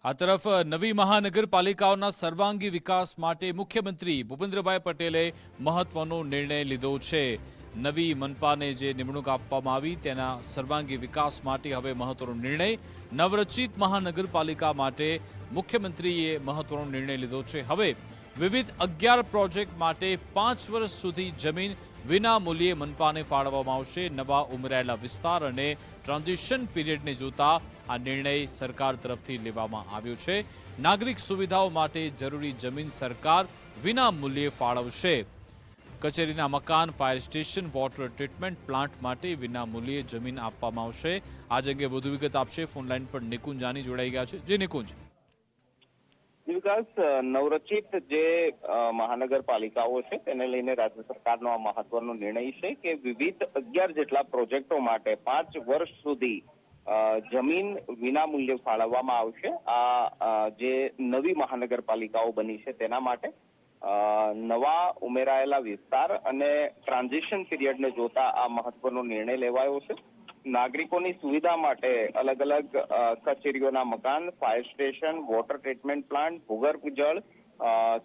આ તરફ નવી મહાનગરપાલિકાઓના સર્વાંગી વિકાસ માટે મુખ્યમંત્રી ભૂપેન્દ્રભાઈ પટેલે મહત્વનો નિર્ણય લીધો છે। નવી મનપાને જે નિમણૂક આપવામાં આવી તેના સર્વાંગી વિકાસ માટે હવે મહત્વનો નિર્ણય। નવરચિત મહાનગરપાલિકા માટે મુખ્યમંત્રીએ મહત્વનો નિર્ણય લીધો છે। હવે વિવિધ 11 પ્રોજેક્ટ માટે 5 વર્ષ સુધી જમીન વિના મૂલ્યે મનપાને ફાળવવામાં આવશે। નવા ઉમેરાયેલા વિસ્તાર અને ટ્રાન્ઝિશન પીરિયડને જોતા આ નિર્ણય સરકાર તરફથી લેવામાં આવ્યો છે। નાગરિક સુવિધાઓ માટે જરૂરી જમીન સરકાર વિના મૂલ્યે ફાળવશે। કચેરીના મકાન, fire station, water treatment plant માટે વિના મૂલ્યે જમીન આપવામાં આવશે। આજ અંગે વધુ વિગત આપશે ફોનલાઈન પર નિકુંજ જાની જોડાઈ ગયા છે। જે નિકુંજ, વિકાસ નવરચિત જે મહાનગરપાલિકાઓ છે તેને લઈને રાજ્ય સરકારનો આ મહત્વનો નિર્ણય છે કે વિવિધ 11 જેટલા પ્રોજેક્ટો માટે 5 વર્ષ સુધી જમીન વિના મૂલ્યે ફાળવવામાં આવશે। આ જે નવી મહાનગરપાલિકાઓ બની છે તેના માટે નવા ઉમેરાયેલા વિસ્તાર અને ટ્રાન્ઝિશન પીરિયડને જોતા આ મહત્વનો નિર્ણય લેવાયો છે। નાગરિકોની સુવિધા માટે અલગ અલગ કચેરીઓના મકાન, fire station, water treatment plant, ભૂગર્ભ જળ,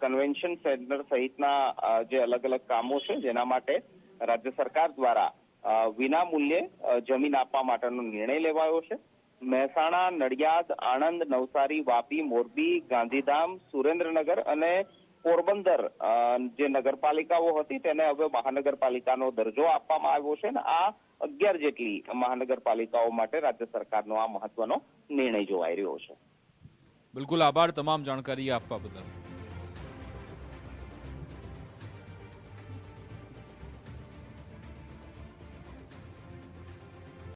કન્વેન્શન સેન્ટર સહિતના જે અલગ અલગ કામો છે જેના માટે રાજ્ય સરકાર દ્વારા વિના મૂલ્યે જમીન આપવા માટેનો નિર્ણય લેવાયો છે। મહેસાણા, નડિયાદ, આણંદ, નવસારી, વાપી, મોરબી, ગાંધીધામ, સુરેન્દ્રનગર અને પોરબંદર જે નગરપાલિકાઓ હતી તેને હવે મહાનગરપાલિકાનો દરજ્જો આપવામાં આવ્યો છે અને આ 11 જેટલી મહાનગરપાલિકાઓ માટે રાજ્ય સરકારનો આ મહત્વનો નિર્ણય જોવાઈ રહ્યો છે। બિલકુલ આભાર તમામ જાણકારી આપવા બદલ।